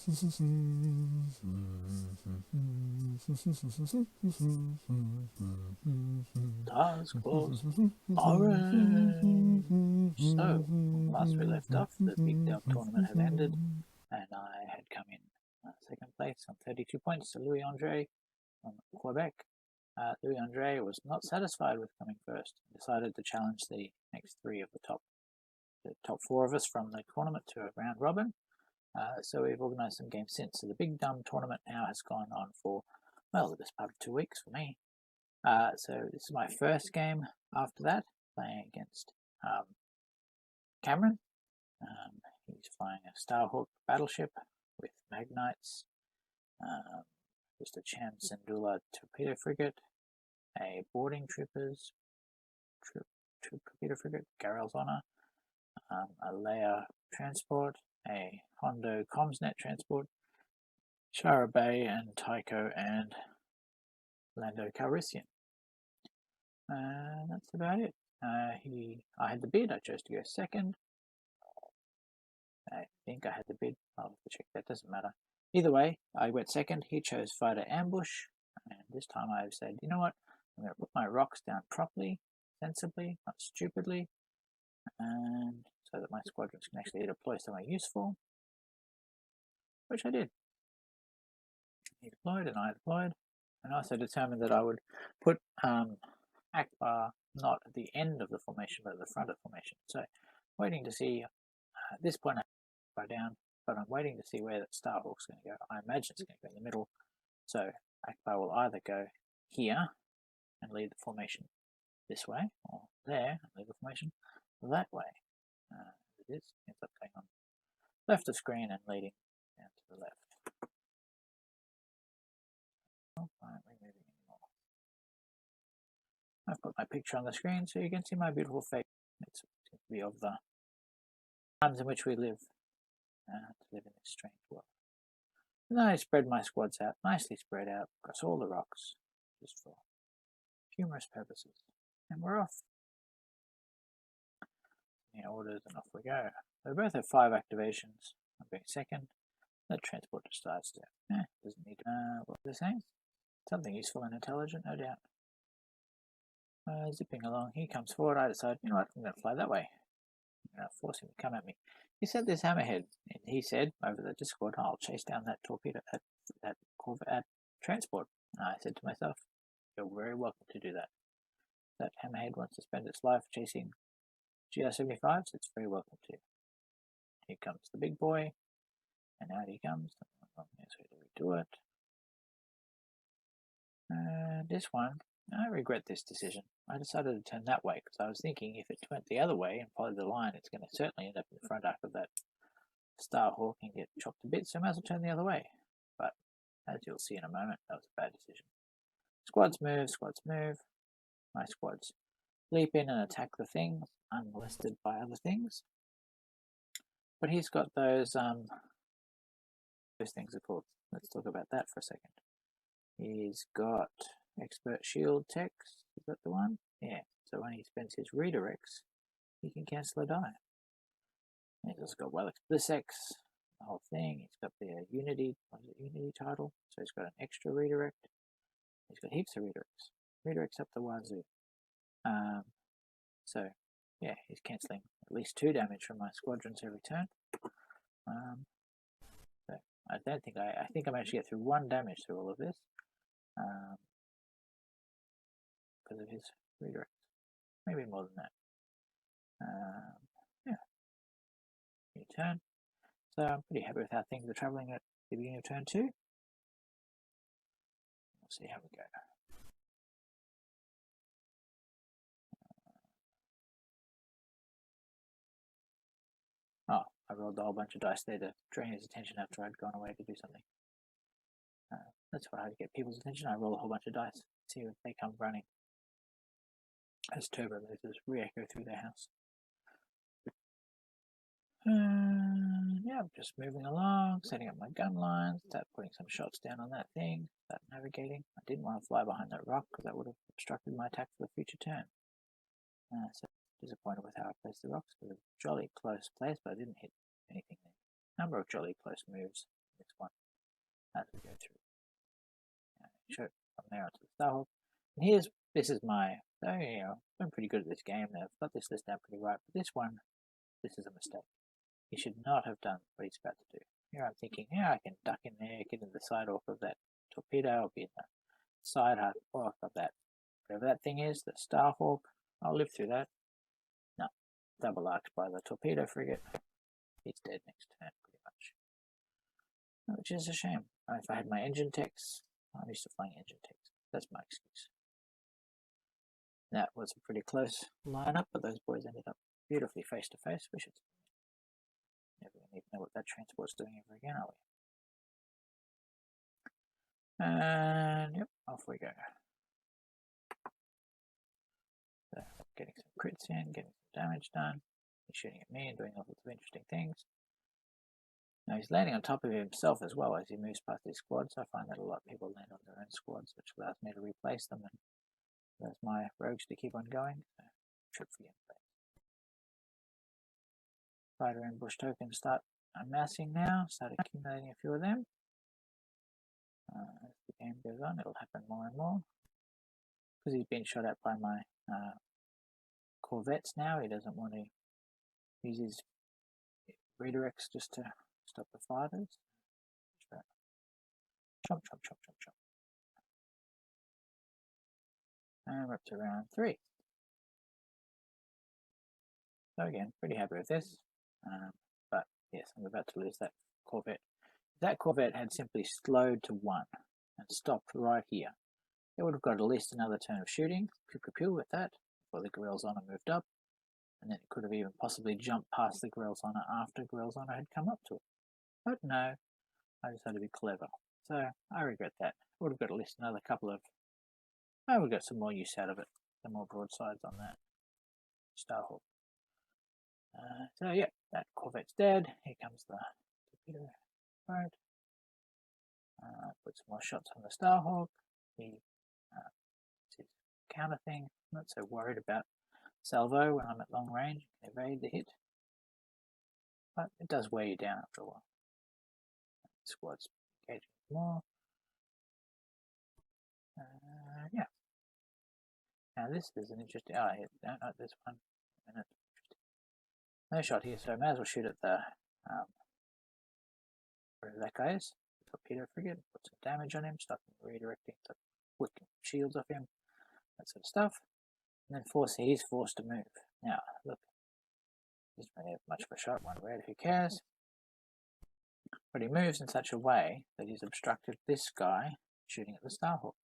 Task Force Orange. So, last we left off, the Big Dog tournament had ended, and I had come in second place on 32 points to Louis Andre from Quebec. Louis Andre was not satisfied with coming first and decided to challenge the next three of the top four of us from the tournament to a round robin. So we've organised some games since. So the Big Dumb tournament now has gone on for, well, the best part of 2 weeks for me. So this is my first game after that, playing against Cameron. He's flying a Starhawk battleship with Magnites, just a Cham Sandula torpedo frigate, a boarding troopers torpedo frigate, Garrel's Honor, a Leia transport, a Hondo Comsnet transport, Shara Bay and Tycho and Lando Calrissian. That's about it. I had the bid. I chose to go second. I think I had the bid. I'll have to check that. Doesn't matter. Either way, I went second. He chose fighter ambush, and this time I've said, you know what? I'm going to put my rocks down properly, sensibly, not stupidly, and so that my squadrons can actually deploy somewhere useful, which I did. He deployed and I deployed, and I also determined that I would put Akbar not at the end of the formation, but at the front of the formation. So, waiting to see. At this point, I go down, but I'm waiting to see where that Starhawk's going to go. I imagine it's going to go in the middle. So Akbar will either go here and lead the formation this way, or there and lead the formation that way. It is ends up going on left of screen and leading down to the left. Oh, I aren't removing anymore. I've put my picture on the screen so you can see my beautiful face. It's going to be of the times in which we live, to live in this strange world. And then I spread my squads out, nicely spread out across all the rocks, just for humorous purposes. And we're off. In orders, and off we go. We both have 5 activations. I'm being second. The transport decides to, doesn't need what they're saying. Something useful and intelligent, no doubt. Zipping along, he comes forward. I decide, you know what, I'm going to fly that way. I'm going to force him to come at me. He said this hammerhead, and he said over the Discord, I'll chase down that torpedo, that Corvette transport. And I said to myself, you're very welcome to do that. That hammerhead wants to spend its life chasing GR-75s, it's very welcome to. Here comes the big boy, and out he comes. Yes, we do it. This one, I regret this decision. I decided to turn that way because I was thinking if it went the other way and followed the line, it's going to certainly end up in the front arc of that Starhawk and get chopped to bits, so I might as well turn the other way. But as you'll see in a moment, that was a bad decision. Squads move. My squads leap in and attack the things, unmolested by other things. But he's got those things are called. Let's talk about that for a second. He's got expert shield techs. Is that the one? Yeah. So when he spends his redirects, he can cancel a die. He's also got Wellix Blissex, the whole thing. He's got the Unity title. So he's got an extra redirect. He's got heaps of redirects. Redirects up the wazoo. So yeah, he's cancelling at least 2 damage from my squadrons every turn. So I don't think I think I managed to get through 1 damage through all of this. Because of his redirects. Maybe more than that. Yeah. New turn. So I'm pretty happy with how things are travelling at the beginning of turn 2. We'll see how we go. Oh, I rolled a whole bunch of dice there to drain his attention after I'd gone away to do something. That's what I get people's attention. I roll a whole bunch of dice, see if they come running. As turbo lasers re-echo through their house. Yeah, I'm just moving along, setting up my gun lines, start putting some shots down on that thing, start navigating. I didn't want to fly behind that rock because that would have obstructed my attack for the future turn. So disappointed with how I placed the rocks. It was a jolly close place, but I didn't hit anything there. Number of jolly close moves this one as we go through. Show from there onto the Starhawk. And this is my, so I'm pretty good at this game. I've got this list down pretty right, but this is a mistake. He should not have done what he's about to do. Here I'm thinking, I can duck in there, get in the side arc of that torpedo, I'll be in the side arc of that, whatever that thing is, the Starhawk. I'll live through that. No, double arced by the torpedo frigate. He's dead next turn, pretty much. Which is a shame. If I had my engine techs, I'm used to flying engine techs. That's my excuse. That was a pretty close lineup, but those boys ended up beautifully face to face. We should never even know what that transport's doing ever again, are we? And yep, off we go. So, getting some crits in, getting some damage done. He's shooting at me and doing all sorts of interesting things. Now he's landing on top of himself as well as he moves past his squads. I find that a lot of people land on their own squads, which allows me to replace them and allows my rogues to keep on going. So, trip for gameplay. Fighter ambush tokens start amassing now, start accumulating a few of them. As the game goes on, it'll happen more and more. Because he's been shot at by my corvettes now, he doesn't want to use his redirects just to stop the fighters. Chomp, chomp, chomp, chomp, chomp. And we're up to round 3. So again, pretty happy with this. But yes, I'm about to lose that corvette. If that corvette had simply slowed to 1 and stopped right here, it would have got at least another turn of shooting, pew with that, before the Grill's Honor moved up, and then it could have even possibly jumped past the Grill's Honor after Grill's Honor had come up to it. But no, I decided to be clever. So I regret that. I would have got at least another couple of, I would have got some more use out of it, some more broadsides on that Starhawk. So yeah, that corvette's dead. Here comes the torpedo boat. Put some more shots on the Starhawk. He his counter thing. I'm not so worried about salvo when I'm at long range. You can evade the hit, but it does wear you down after a while. The squad's engaging more. Yeah. Now this is an interesting. Oh, no, not this one. No shot here, so I may as well shoot at the wherever that guy is. The torpedo frigate. Put some damage on him. Stop him redirecting the wicking shields off him. That sort of stuff. And then he's forced to move. Now, look. He doesn't really have much of a shot. 1 red, who cares? But he moves in such a way that he's obstructed this guy shooting at the Starhawk.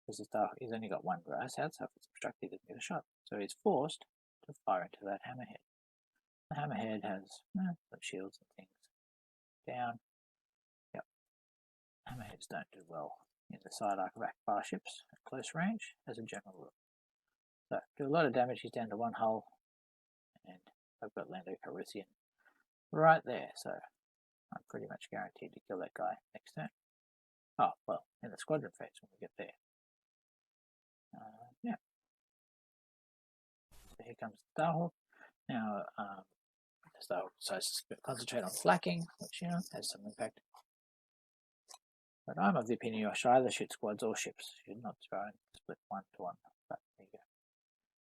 Because the Starhawk, he's only got 1 grass out, so if it's obstructed, he doesn't get a shot. So he's forced to fire into that hammerhead. The hammerhead has some shields and things down. Yep. Hammerheads don't do well in the side arc of bar ships at close range as a general rule. So do a lot of damage. He's down to 1 hull, and I've got Lando Calrissian right there. So I'm pretty much guaranteed to kill that guy next turn. Oh well, in the squadron phase when we get there. Yeah. So here comes the Starhawk. Now, so concentrate on flacking, which has some impact. But I'm of the opinion you should either shoot squads or ships. You should not try and split 1 to 1. But there you go.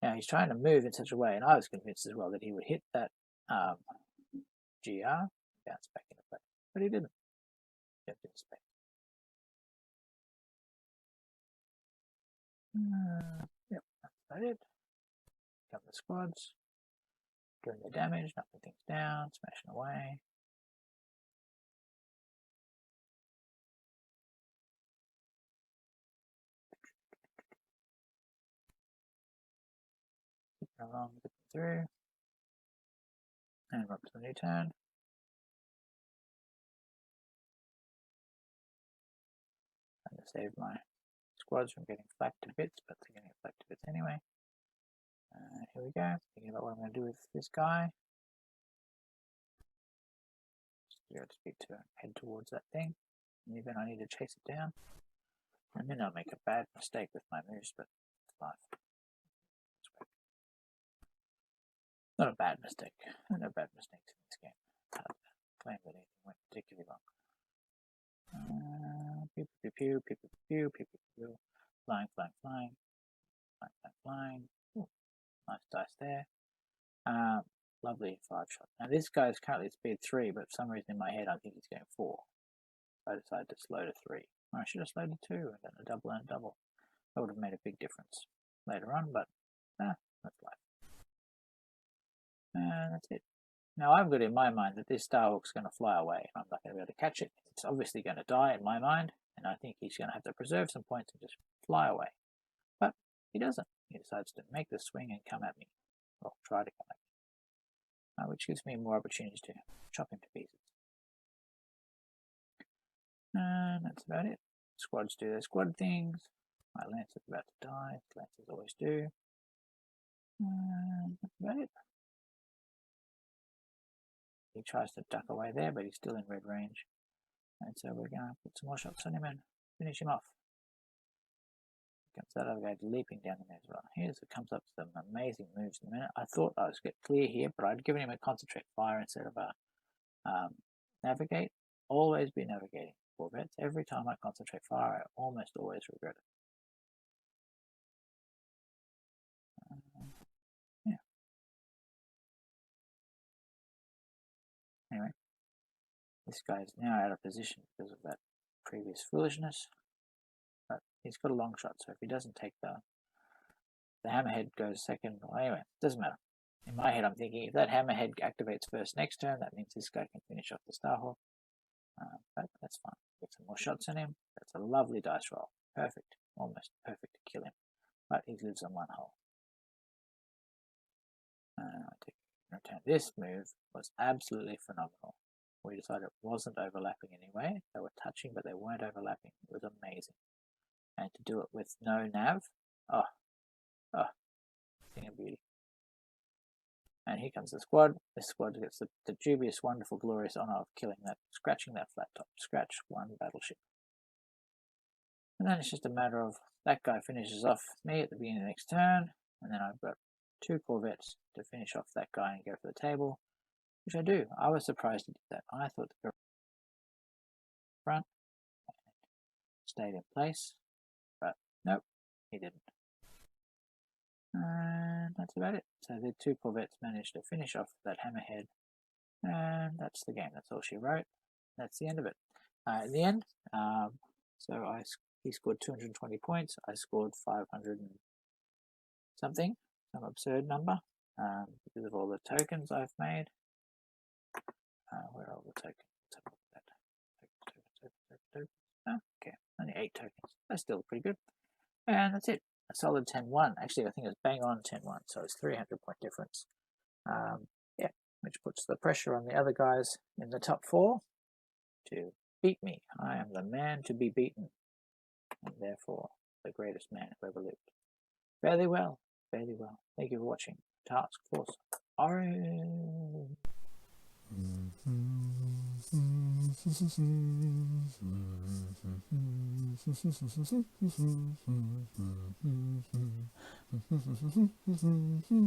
Now he's trying to move in such a way, and I was convinced as well that he would hit that GR, bounce back into play, but he didn't. Kept in space. Yep, that's about it. Come the squads. Doing the damage, knocking things down, smashing away. Keeping along, looking through. And we're up to the new turn. Trying to save my squads from getting flacked to bits, but they're getting flacked to bits anyway. Here we go. Thinking about what I'm going to do with this guy. Just speed to head towards that thing. And even I need to chase it down. And then I'll make a bad mistake with my moves, but it's life. Not a bad mistake. No bad mistakes in this game. Hard to claim that anything went particularly wrong. Pew, pew, pew, pew, pew, pew, pew, pew, pew. Flying, flying, flying. Flying, flying, flying. Ooh, nice dice there. Lovely 5-shot. Now this guy is currently speed 3, but for some reason in my head I think he's going 4. So I decided to slow to 3. I should have slowed to 2 and then a double and a double. That would have made a big difference later on, but that's life. And that's it. Now I've got in my mind that this Starhawk's going to fly away and I'm not going to be able to catch it. It's obviously going to die in my mind, and I think he's going to have to preserve some points and just fly away. But he doesn't. He decides to make the swing and come at me. Or try to come at me. Which gives me more opportunities to chop him to pieces. And that's about it. Squads do their squad things. My lance is about to die. Lances always do. And that's about it. He tries to duck away there, but he's still in red range. And so we're going to put some more shots on him and finish him off. Comes that other guy leaping down the there as well. Here's it comes up with some amazing moves in a minute. I thought I was get clear here, but I'd given him a concentrate fire instead of a navigate. Always be navigating corvettes. Every time I concentrate fire, I almost always regret it. Yeah. Anyway, this guy is now out of position because of that previous foolishness. But he's got a long shot, so if he doesn't take the hammerhead goes second. Well, anyway, it doesn't matter. In my head, I'm thinking if that hammerhead activates first next turn, that means this guy can finish off the Starhawk. But that's fine. Get some more shots on him. That's a lovely dice roll. Perfect. Almost perfect to kill him. But he lives on 1 hole. Return. This move was absolutely phenomenal. We decided it wasn't overlapping anyway. They were touching, but they weren't overlapping. It was amazing. And to do it with no nav, thing of beauty. And here comes the squad. This squad gets the dubious, wonderful, glorious honor of scratching that flat top. Scratch 1 battleship. And then it's just a matter of that guy finishes off me at the beginning of the next turn, and then I've got 2 corvettes to finish off that guy and go for the table, which I do. I was surprised he did that. I thought the front stayed in place, but nope, he didn't. And that's about it. So the 2 corvettes managed to finish off that hammerhead, and that's the game. That's all she wrote. That's the end of it. In the end, he scored 220 points. I scored 500 and something, some absurd number, because of all the tokens I've made. Where are all the tokens? Okay, only 8 tokens. That's still pretty good. And that's it. A solid 10-1. Actually, I think it's bang on 10-1, so it's 300-point difference. Yeah, which puts the pressure on the other guys in the top 4 to beat me. I am the man to be beaten, and therefore the greatest man who ever lived. Fairly well, fairly well. Thank you for watching. Task Force Orange.